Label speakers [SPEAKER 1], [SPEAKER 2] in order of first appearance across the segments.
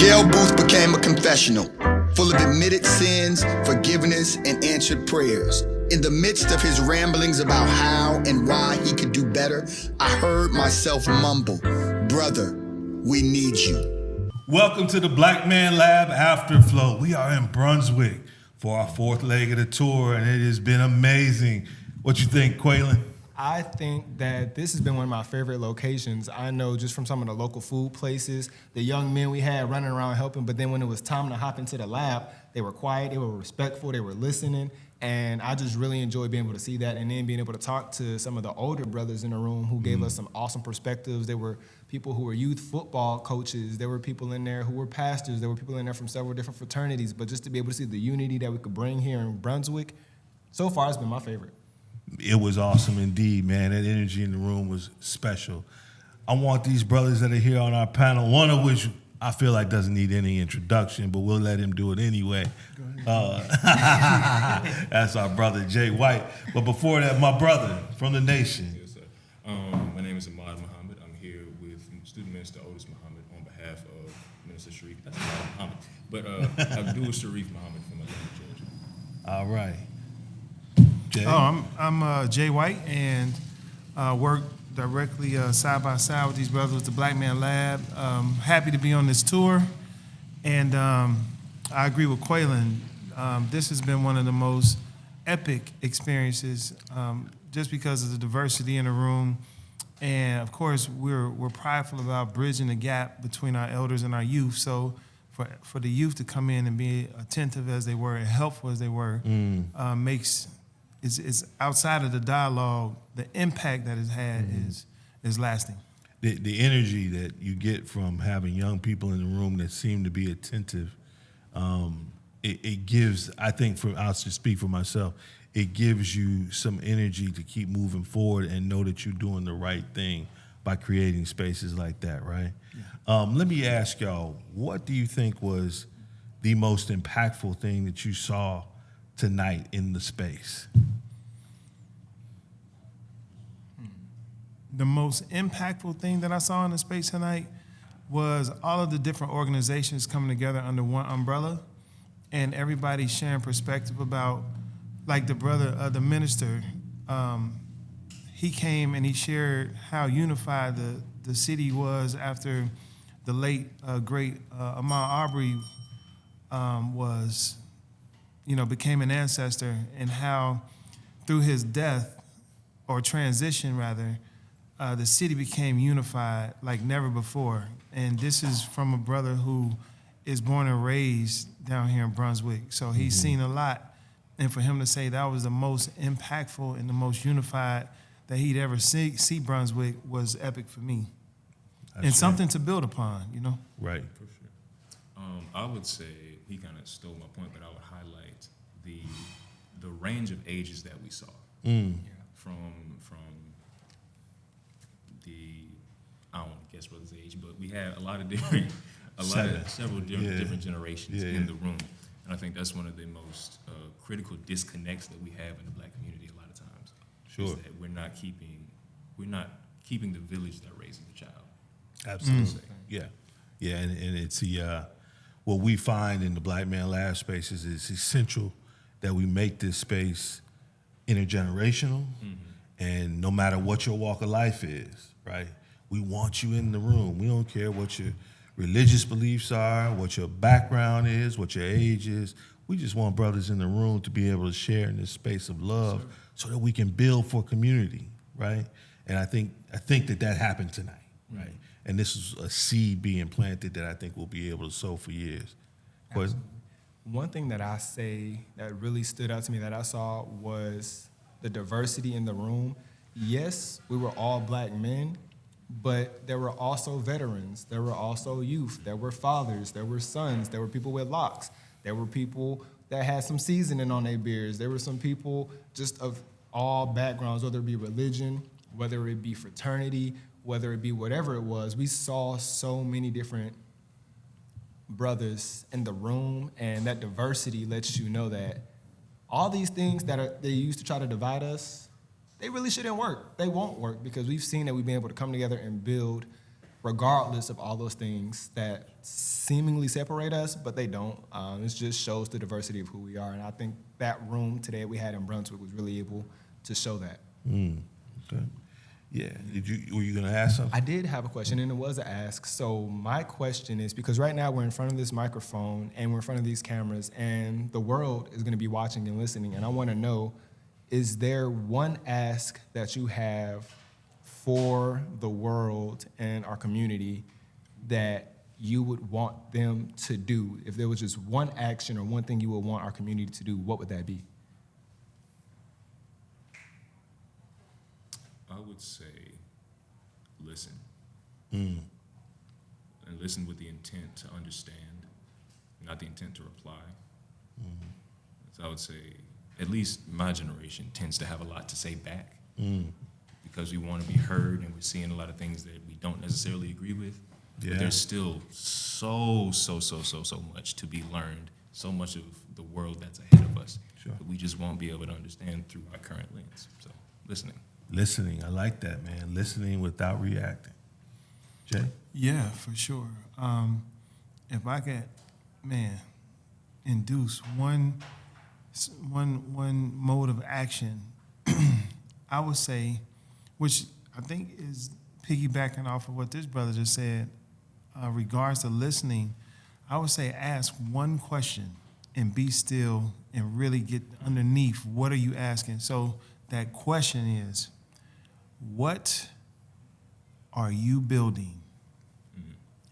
[SPEAKER 1] jail booth became a confessional, full of admitted sins, forgiveness, and answered prayers. In the midst of his ramblings about how and why he could do better, I heard myself mumble, "Brother, we need you."
[SPEAKER 2] Welcome to the Black Man Lab Afterflow. We are in Brunswick for our fourth leg of the tour, and it has been amazing. What you think, Qualon?
[SPEAKER 3] I think that this has been one of my favorite locations. I know just from some of the local food places, the young men we had running around helping, but then when it was time to hop into the lab, they were quiet, they were respectful, they were listening, and I just really enjoyed being able to see that and then being able to talk to some of the older brothers in the room who gave us some awesome perspectives. There were people who were youth football coaches, there were people in there who were pastors, there were people in there from several different fraternities, but just to be able to see the unity that we could bring here in Brunswick, so far it's been my favorite.
[SPEAKER 2] It was awesome indeed, man. That energy in the room was special. I want these brothers that are here on our panel, one of which I feel like doesn't need any introduction, but we'll let him do it anyway. That's our brother, Jay White. But before that, my brother from the nation.
[SPEAKER 4] Yes, sir. My name is Ahmad Muhammad. I'm here with Student Minister Otis Muhammad on behalf of Minister Sharif. That's Ahmad Muhammad. But Abdul Sharif Muhammad from Atlanta, Georgia.
[SPEAKER 2] All right. Jay?
[SPEAKER 5] I'm Jay White and work directly side by side with these brothers with the Black Man Lab. Happy to be on this tour, and I agree with Qualon. This has been one of the most epic experiences, just because of the diversity in the room, and of course we're prideful about bridging the gap between our elders and our youth. So for the youth to come in and be attentive as they were and helpful as they were makes. It's outside of the dialogue, the impact that it's had is lasting.
[SPEAKER 2] The energy that you get from having young people in the room that seem to be attentive, it gives, I think, I'll just speak for myself, it gives you some energy to keep moving forward and know that you're doing the right thing by creating spaces like that, right? Yeah. Let me ask y'all, what do you think was the most impactful thing that you saw tonight in the space?
[SPEAKER 5] The most impactful thing that I saw in the space tonight was all of the different organizations coming together under one umbrella and everybody sharing perspective about, like the brother, the minister, he came and he shared how unified the city was after the late, great Ahmaud Arbery became an ancestor, and how through his death, or transition rather, the city became unified like never before. And this is from a brother who is born and raised down here in Brunswick. So he's seen a lot. And for him to say that was the most impactful and the most unified that he'd ever see Brunswick was epic for me. That's and something to build upon, you know?
[SPEAKER 2] Right.
[SPEAKER 4] For sure. I would say he kind of stole my point, but I would highlight the range of ages that we saw. From the, I don't want to guess brother's age, but we had a lot of different, several different generations in the room. And I think that's one of the most critical disconnects that we have in the Black community a lot of times.
[SPEAKER 2] Sure.
[SPEAKER 4] Is that we're not keeping the village that raises the child.
[SPEAKER 2] Absolutely. Yeah. Yeah, and it's what we find in the Black Man Lab spaces is essential that we make this space intergenerational, and no matter what your walk of life is, right? We want you in the room. We don't care what your religious beliefs are, what your background is, what your age is. We just want brothers in the room to be able to share in this space of love so that we can build for community, right? And I think that happened tonight, right? And this is a seed being planted that I think we'll be able to sow for years.
[SPEAKER 3] One thing that I say that really stood out to me that I saw was the diversity in the room. Yes, we were all Black men, but there were also veterans. There were also youth. There were fathers. There were sons. There were people with locks. There were people that had some seasoning on their beards. There were some people just of all backgrounds, whether it be religion, whether it be fraternity, whether it be whatever it was. We saw so many different brothers in the room, and that diversity lets you know that all these things that they used to try to divide us, they really shouldn't work. They won't work, because we've seen that we've been able to come together and build regardless of all those things that seemingly separate us, but they don't. It just shows the diversity of who we are. And I think that room today we had in Brunswick was really able to show that.
[SPEAKER 2] Okay. Yeah. Were you going to ask something?
[SPEAKER 3] I did have a question, and it was an ask. So my question is, because right now we're in front of this microphone and we're in front of these cameras, and the world is going to be watching and listening, and I want to know, is there one ask that you have for the world and our community that you would want them to do? If there was just one action or one thing you would want our community to do, what would that be?
[SPEAKER 4] I would say listen. And listen with the intent to understand, not the intent to reply. So I would say, at least my generation tends to have a lot to say back because we want to be heard, and we're seeing a lot of things that we don't necessarily agree with.
[SPEAKER 2] Yeah.
[SPEAKER 4] But there's still so much to be learned, so much of the world that's ahead of us.
[SPEAKER 2] Sure.
[SPEAKER 4] But we just won't be able to understand through our current lens. So listening.
[SPEAKER 2] Listening. I like that, man. Listening without reacting. Jay?
[SPEAKER 5] Yeah, for sure. If I could, induce one mode of action, I would say, which I think is piggybacking off of what this brother just said, regards to listening, I would say ask one question and be still and really get underneath what are you asking. So that question is, what are you building?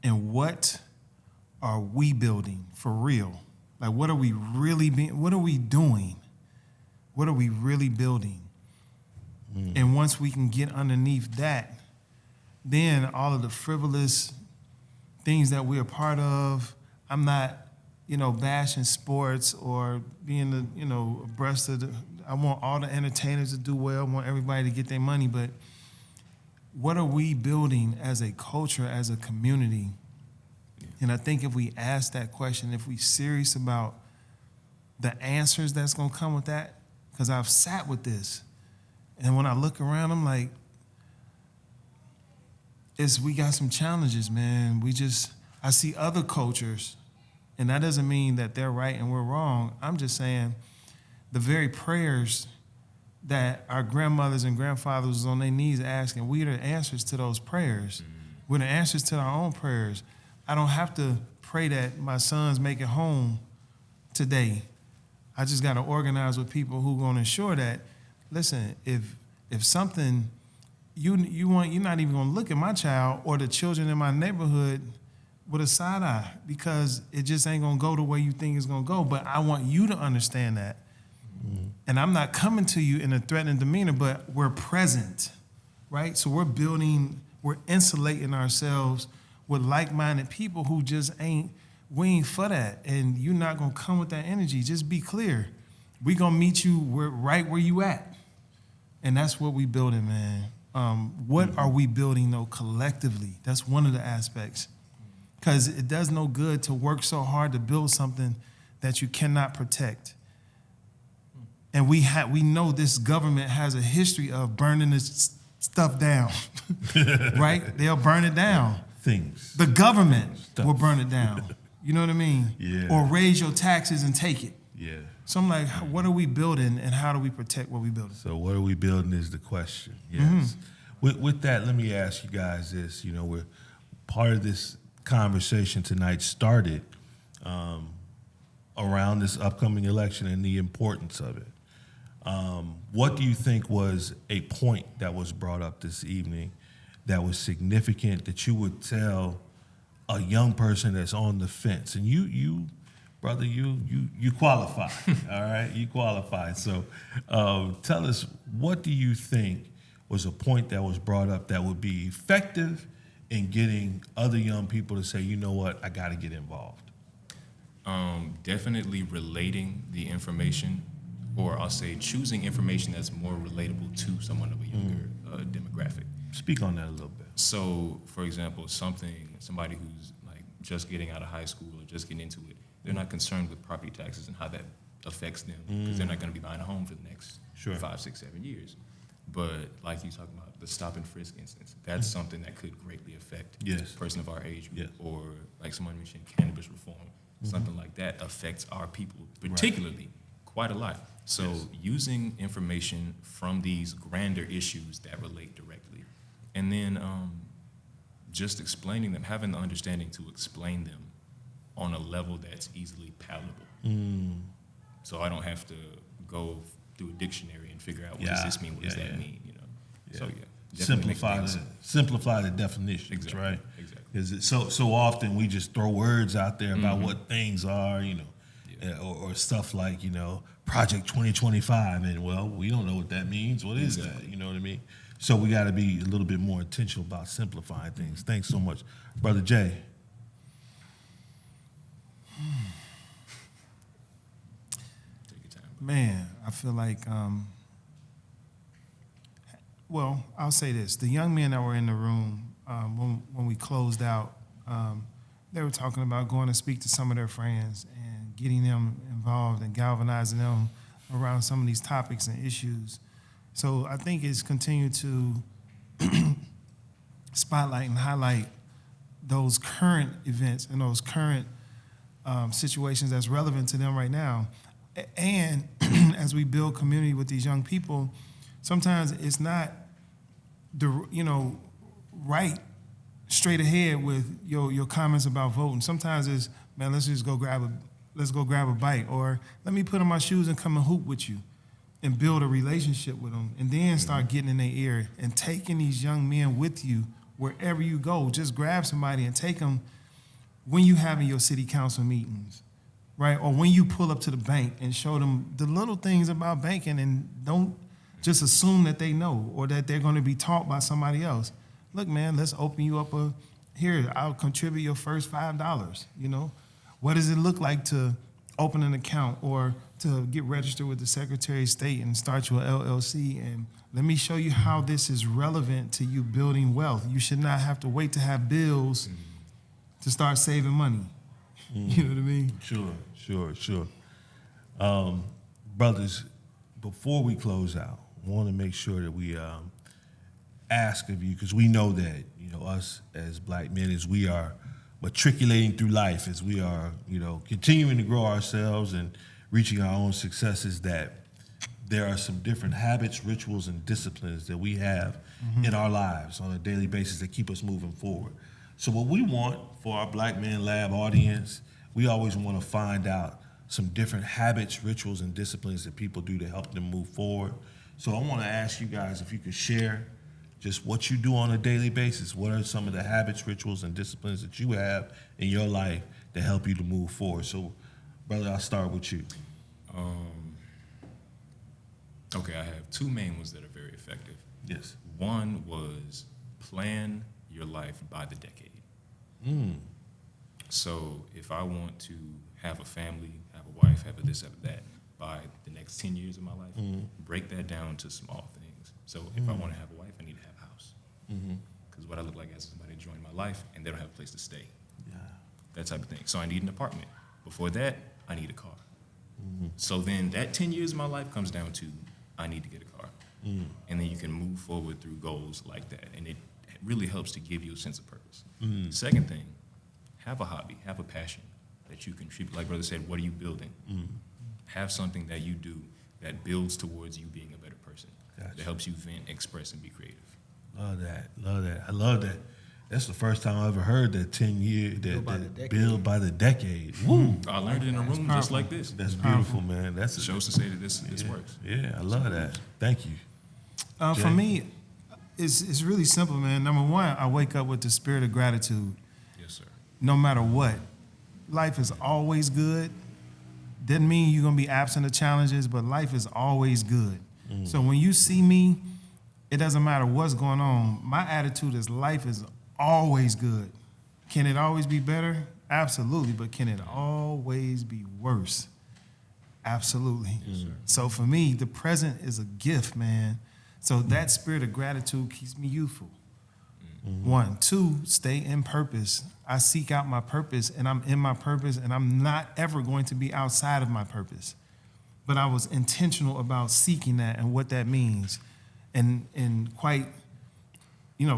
[SPEAKER 5] And what are we building for real? Like, what are we really what are we doing? What are we really building? And once we can get underneath that, then all of the frivolous things that we're a part of, I'm not, bashing sports or being abreast of I want all the entertainers to do well. I want everybody to get their money. But what are we building as a culture, as a community? And I think if we ask that question, if we're serious about the answers that's going to come with that, because I've sat with this, and when I look around, I'm like, we got some challenges, man. I see other cultures, and that doesn't mean that they're right and we're wrong. I'm just saying the very prayers that our grandmothers and grandfathers was on their knees asking, we are the answers to those prayers. We're the answers to our own prayers. I don't have to pray that my sons make it home today. I just got to organize with people who are going to ensure that, listen, if something, you're not even going to look at my child or the children in my neighborhood with a side eye because it just ain't going to go the way you think it's going to go. But I want you to understand that. And I'm not coming to you in a threatening demeanor, but we're present, right? So we're insulating ourselves with like-minded people who just we ain't for that. And you're not going to come with that energy. Just be clear. We're going to meet you right where you at. And that's what we building, man. What are we building, though, collectively? That's one of the aspects. Because it does no good to work so hard to build something that you cannot protect. And we know this government has a history of burning this stuff down, right? They'll burn it down.
[SPEAKER 2] Things.
[SPEAKER 5] The government will burn it down. You know what I mean?
[SPEAKER 2] Yeah.
[SPEAKER 5] Or raise your taxes and take it.
[SPEAKER 2] Yeah.
[SPEAKER 5] So I'm like, what are we building and how do we protect what we building?
[SPEAKER 2] So what are we building is the question. Yes. With that, let me ask you guys this. We're part of this conversation tonight started around this upcoming election and the importance of it. What do you think was a point that was brought up this evening that was significant that you would tell a young person that's on the fence? And you brother, you qualify, all right? You qualify. So tell us, what do you think was a point that was brought up that would be effective in getting other young people to say, you know what, I got to get involved?
[SPEAKER 4] Definitely relating the information, or I'll say choosing information that's more relatable to someone of a younger demographic.
[SPEAKER 2] Speak on that a little bit.
[SPEAKER 4] So, for example, somebody who's like just getting out of high school or just getting into it, they're not concerned with property taxes and how that affects them because they're not going to be buying a home for the next 5, 6, 7 years. But like you talking about the stop and frisk instance, that's something that could greatly affect
[SPEAKER 2] Yes.
[SPEAKER 4] a person of our age group,
[SPEAKER 2] Yes.
[SPEAKER 4] or like someone mentioned, cannabis reform. Something like that affects our people particularly quite a lot. So using information from these grander issues that relate directly, and then just explaining them, having the understanding to explain them on a level that's easily palatable. So I don't have to go through a dictionary and figure out what does this mean, what does that mean, you know? So definitely make things-
[SPEAKER 2] Simplify the definitions,
[SPEAKER 4] Exactly,
[SPEAKER 2] right?
[SPEAKER 4] exactly.
[SPEAKER 2] Because so often we just throw words out there about what things are, you know, or stuff like, you know, Project 2025, and well, we don't know what that means. What is that? You know what I mean? So we got to be a little bit more intentional about simplifying things. Thanks so much, Brother Jay.
[SPEAKER 4] Take your time.
[SPEAKER 5] Man, I feel like, well, I'll say this. The young men that were in the room when we closed out, they were talking about going to speak to some of their friends and getting them involved and galvanizing them around some of these topics and issues. So I think it's continued to spotlight and highlight those current events and those current situations that's relevant to them right now. And as we build community with these young people, sometimes it's not right straight ahead with your comments about voting. Sometimes it's, man, let's go grab a bite, or let me put on my shoes and come and hoop with you, and build a relationship with them, and then start getting in their ear and taking these young men with you wherever you go. Just grab somebody and take them when you having your city council meetings, right? Or when you pull up to the bank and show them the little things about banking, and don't just assume that they know or that they're going to be taught by somebody else. Look, man, let's open you up here, I'll contribute your first $5, you know? What does it look like to open an account or to get registered with the Secretary of State and start your LLC? And let me show you how this is relevant to you building wealth. You should not have to wait to have bills to start saving money. You know what I mean?
[SPEAKER 2] Sure. Brothers, before we close out, I want to make sure that we ask of you, because we know that, you know, us as black men, as we are matriculating through life, as we are, you know, continuing to grow ourselves and reaching our own successes, that there are some different habits, rituals, and disciplines that we have in our lives on a daily basis that keep us moving forward. So what we want for our Black Man Lab audience, we always want to find out some different habits, rituals, and disciplines that people do to help them move forward. So I want to ask you guys if you could share just what you do on a daily basis. What are some of the habits, rituals, and disciplines that you have in your life that help you to move forward? So, brother, I'll start with you.
[SPEAKER 4] Okay, I have two main ones that are very effective.
[SPEAKER 2] Yes.
[SPEAKER 4] One was plan your life by the decade. So if I want to have a family, have a wife, have a this, have a that, by the next 10 years of my life, break that down to small things. So if I want to have a wife, I need to have a house. Because what I look like as somebody joined my life and they don't have a place to stay.
[SPEAKER 2] Yeah.
[SPEAKER 4] That type of thing. So I need an apartment. Before that, I need a car. So then that 10 years of my life comes down to, I need to get a car. And then you can move forward through goals like that. And it really helps to give you a sense of purpose. Second thing, have a hobby, have a passion that you contribute. Like brother said, what are you building? Have something that you do that builds towards you being a better person.
[SPEAKER 2] Gotcha.
[SPEAKER 4] That helps you vent, express, and be creative.
[SPEAKER 2] Love that. I love that. That's the first time I ever heard that 10-year, that build by the decade. Woo!
[SPEAKER 4] I learned it in a room just like this.
[SPEAKER 2] That's beautiful, man. That's
[SPEAKER 4] It shows to say that this works.
[SPEAKER 2] Yeah, I love that. Thank you.
[SPEAKER 5] For
[SPEAKER 2] Jay?
[SPEAKER 5] me, it's really simple, man. Number one, I wake up with the spirit of gratitude.
[SPEAKER 4] Yes, sir.
[SPEAKER 5] No matter what. Life is always good. Doesn't mean you're going to be absent of challenges, but life is always good. So when you see me, it doesn't matter what's going on. My attitude is life is always good. Can it always be better? Absolutely. But can it always be worse? Absolutely. Yes, so for me, the present is a gift, man. So that spirit of gratitude keeps me youthful. 1. 2, stay in purpose. I seek out my purpose, and I'm in my purpose, and I'm not ever going to be outside of my purpose. But I was intentional about seeking that and what that means. And quite,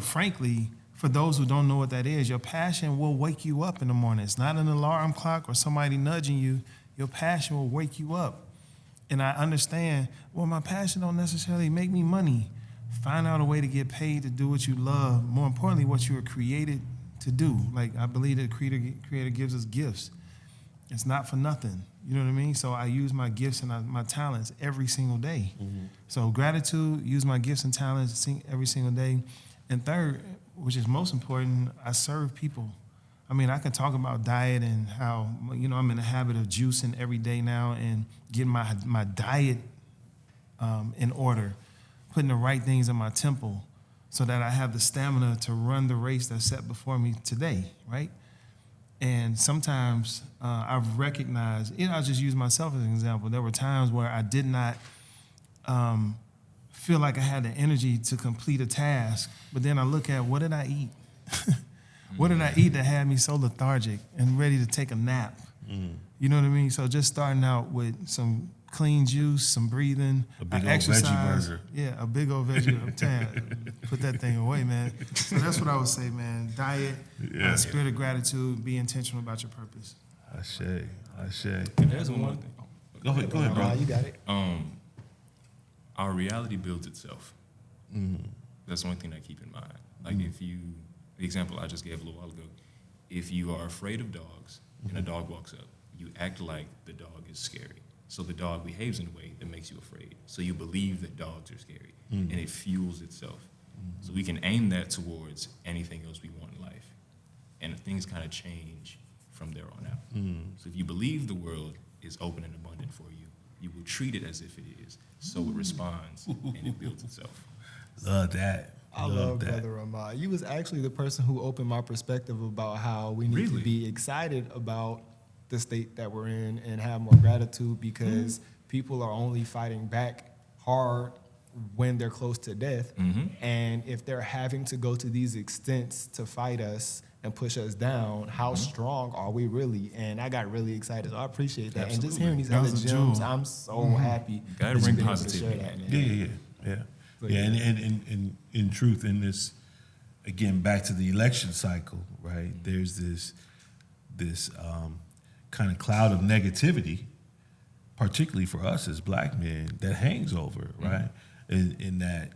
[SPEAKER 5] frankly, for those who don't know what that is, your passion will wake you up in the morning. It's not an alarm clock or somebody nudging you. Your passion will wake you up. And I understand, well, my passion don't necessarily make me money. Find out a way to get paid to do what you love. More importantly, what you were created to do. Like, I believe that Creator gives us gifts. It's not for nothing. You know what I mean? So I use my gifts and my talents every single day. Mm-hmm. So gratitude, use my gifts and talents every single day. And third, which is most important, I serve people. I mean, I can talk about diet and how, I'm in the habit of juicing every day now and getting my diet in order, putting the right things in my temple so that I have the stamina to run the race that's set before me today, right? And sometimes I've recognized, I'll just use myself as an example. There were times where I did not feel like I had the energy to complete a task, but then I look at, what did I eat? What did I eat that had me so lethargic and ready to take a nap? You know what I mean? So just starting out with some clean juice, some breathing,
[SPEAKER 2] a big old
[SPEAKER 5] exercise.
[SPEAKER 2] veggie burger.
[SPEAKER 5] Yeah, a big old veggie. I'm telling you, put that thing away, man. So that's what I would say, man. Diet, spirit of gratitude, be intentional about your purpose.
[SPEAKER 2] Ashe.
[SPEAKER 4] There's one more thing.
[SPEAKER 2] Go ahead, bro.
[SPEAKER 3] You got it.
[SPEAKER 4] Our reality builds itself. Mm-hmm. That's one thing I keep in mind. Like the example I just gave a little while ago, if you are afraid of dogs and a dog walks up, you act like the dog is scary. So the dog behaves in a way that makes you afraid. So you believe that dogs are scary, and it fuels itself. So we can aim that towards anything else we want in life, and things kind of change from there on out. So if you believe the world is open and abundant for you, you will treat it as if it is. So it responds and it builds itself.
[SPEAKER 2] Love that.
[SPEAKER 3] I love that. Brother Ahmad. You was actually the person who opened my perspective about how we need to be excited about the state that we're in and have more gratitude, because people are only fighting back hard when they're close to death. And if they're having to go to these extents to fight us and push us down, how strong are we really? And I got really excited. So I appreciate that.
[SPEAKER 4] Absolutely.
[SPEAKER 3] And just hearing these other gems, I'm so happy.
[SPEAKER 4] Gotta bring positivity.
[SPEAKER 2] Yeah. And in truth, in this, again, back to the election cycle, right? There's this kind of cloud of negativity, particularly for us as black men, that hangs over, right? In that,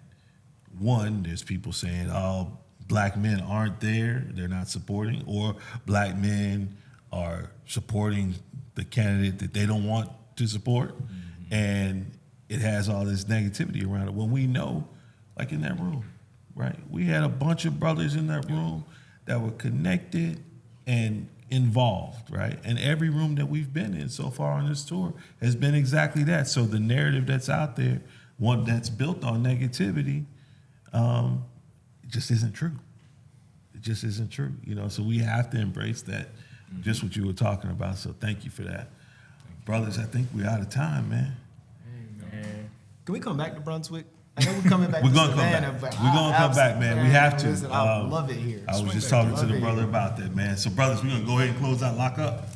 [SPEAKER 2] one, there's people saying, oh, black men aren't there, they're not supporting, or black men are supporting the candidate that they don't want to support, and it has all this negativity around it. When we know, like in that room, right? We had a bunch of brothers in that room that were connected and involved, right? And every room that we've been in so far on this tour has been exactly that. So the narrative that's out there, one that's built on negativity, it just isn't true. It just isn't true, so we have to embrace that, just what you were talking about. So thank you for that. Brothers, I think we're out of time, man.
[SPEAKER 3] Can we come back to Brunswick? I know we're coming back
[SPEAKER 2] We're
[SPEAKER 3] to
[SPEAKER 2] gonna
[SPEAKER 3] Savannah,
[SPEAKER 2] come back.
[SPEAKER 3] but
[SPEAKER 2] We're gonna come back, man. We have to.
[SPEAKER 3] Listen, I love it here.
[SPEAKER 2] I was just talking to the brother about that, man. So, brothers, we're gonna go ahead and close out, lock up.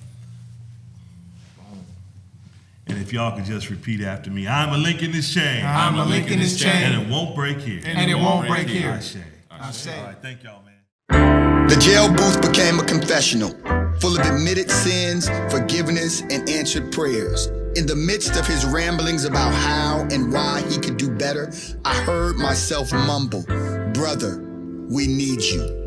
[SPEAKER 2] And if y'all could just repeat after me, I'm a link in this chain.
[SPEAKER 5] I'm a link in this chain.
[SPEAKER 2] And it won't break here.
[SPEAKER 5] And it won't break here.
[SPEAKER 2] Ashe. All right, thank y'all, man.
[SPEAKER 1] The jail booth became a confessional, full of admitted sins, forgiveness, and answered prayers. In the midst of his ramblings about how and why he could do better, I heard myself mumble, "Brother, we need you."